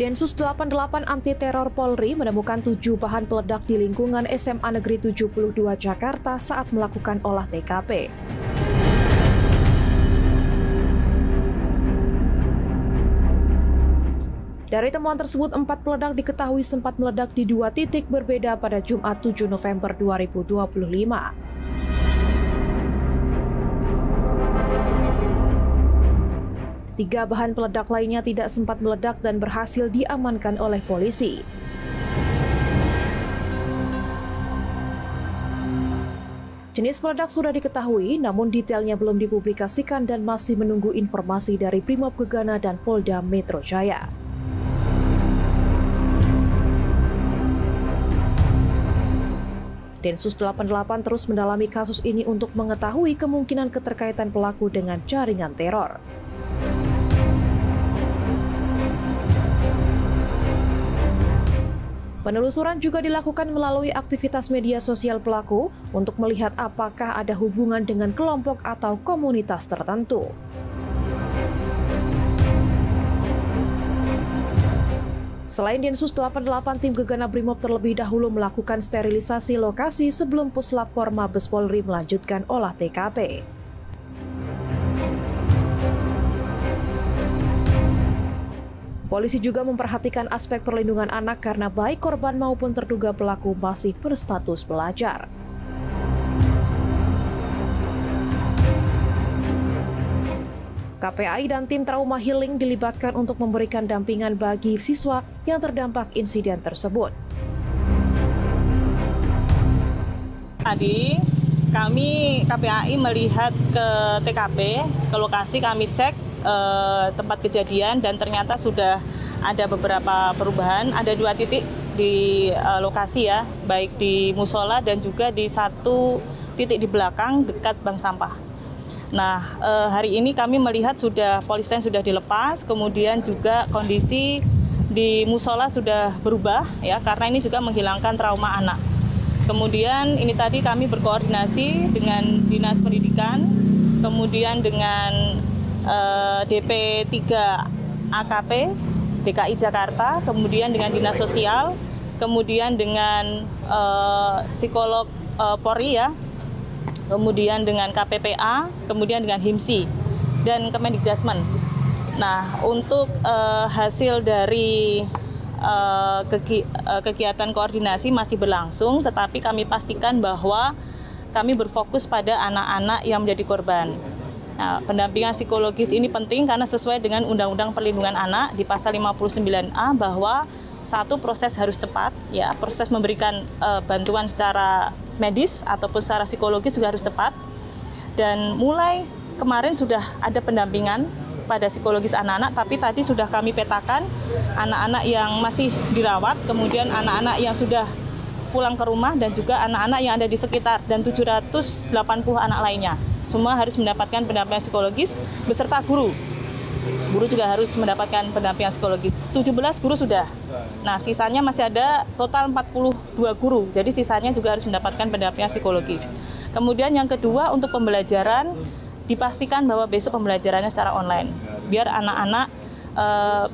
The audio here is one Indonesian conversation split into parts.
Densus 88 Anti Teror Polri menemukan 7 bahan peledak di lingkungan SMA Negeri 72 Jakarta saat melakukan olah TKP. Dari temuan tersebut, 4 peledak diketahui sempat meledak di 2 titik berbeda pada Jumat 7 November 2025. 3 bahan peledak lainnya tidak sempat meledak dan berhasil diamankan oleh polisi. Jenis peledak sudah diketahui, namun detailnya belum dipublikasikan dan masih menunggu informasi dari Brimob Gegana dan Polda Metro Jaya. Densus 88 terus mendalami kasus ini untuk mengetahui kemungkinan keterkaitan pelaku dengan jaringan teror. Penelusuran juga dilakukan melalui aktivitas media sosial pelaku untuk melihat apakah ada hubungan dengan kelompok atau komunitas tertentu. Selain Densus 88, tim Gegana Brimob terlebih dahulu melakukan sterilisasi lokasi sebelum Puslap-4 Mabes Polri melanjutkan olah TKP. Polisi juga memperhatikan aspek perlindungan anak karena baik korban maupun terduga pelaku masih berstatus pelajar. KPAI dan tim trauma healing dilibatkan untuk memberikan dampingan bagi siswa yang terdampak insiden tersebut. Tadi kami KPAI melihat ke TKP, ke lokasi kami cek tempat kejadian dan ternyata sudah ada beberapa perubahan. Ada 2 titik di lokasi ya, baik di musola dan juga di 1 titik di belakang dekat bank sampah. Nah, hari ini kami melihat sudah polis van sudah dilepas, kemudian juga kondisi di musola sudah berubah ya, karena ini juga menghilangkan trauma anak. Kemudian ini tadi kami berkoordinasi dengan Dinas Pendidikan, kemudian dengan DP 3 AKP DKI Jakarta, kemudian dengan Dinas Sosial, kemudian dengan psikolog Polri ya, kemudian dengan KPPA, kemudian dengan HIMSI dan Kemendikbudrismen. Nah, untuk hasil dari kegiatan koordinasi masih berlangsung, tetapi kami pastikan bahwa kami berfokus pada anak-anak yang menjadi korban. Nah, pendampingan psikologis ini penting karena sesuai dengan Undang-Undang Perlindungan Anak di pasal 59A bahwa 1 proses harus cepat, ya, proses memberikan bantuan secara medis ataupun secara psikologis juga harus cepat. Dan mulai kemarin sudah ada pendampingan pada psikologis anak-anak, tapi tadi sudah kami petakan anak-anak yang masih dirawat, kemudian anak-anak yang sudah pulang ke rumah dan juga anak-anak yang ada di sekitar dan 780 anak lainnya. Semua harus mendapatkan pendampingan psikologis beserta guru. Guru juga harus mendapatkan pendampingan psikologis. 17 guru sudah. Nah, sisanya masih ada total 42 guru. Jadi sisanya juga harus mendapatkan pendampingan psikologis. Kemudian yang kedua, untuk pembelajaran dipastikan bahwa besok pembelajarannya secara online. Biar anak-anak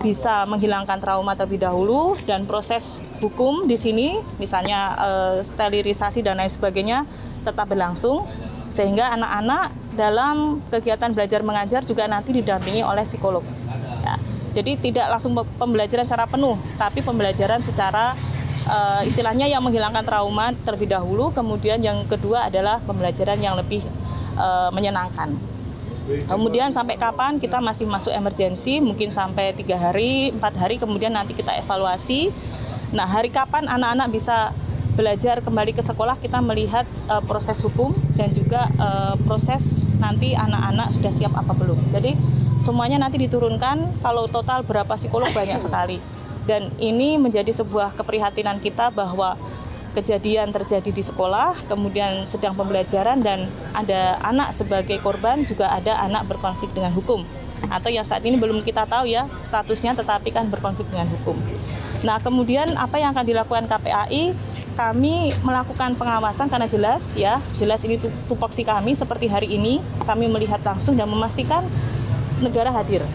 bisa menghilangkan trauma terlebih dahulu dan proses hukum di sini, misalnya sterilisasi dan lain sebagainya, tetap berlangsung. Sehingga anak-anak dalam kegiatan belajar mengajar juga nanti didampingi oleh psikolog. Ya, jadi tidak langsung pembelajaran secara penuh, tapi pembelajaran secara istilahnya yang menghilangkan trauma terlebih dahulu, kemudian yang kedua adalah pembelajaran yang lebih menyenangkan. Kemudian sampai kapan kita masih masuk emergensi, mungkin sampai 3 hari, 4 hari, kemudian nanti kita evaluasi. Nah, hari kapan anak-anak bisa belajar kembali ke sekolah, kita melihat proses hukum dan juga proses nanti anak-anak sudah siap apa belum. Jadi semuanya nanti diturunkan, kalau total berapa psikolog banyak sekali. Dan ini menjadi sebuah keprihatinan kita bahwa kejadian terjadi di sekolah, kemudian sedang pembelajaran dan ada anak sebagai korban, juga ada anak berkonflik dengan hukum. Atau yang saat ini belum kita tahu ya statusnya, tetapi kan berkonflik dengan hukum. Nah, kemudian apa yang akan dilakukan KPAI? Kami melakukan pengawasan karena jelas ini tupoksi kami seperti hari ini, kami melihat langsung dan memastikan negara hadir.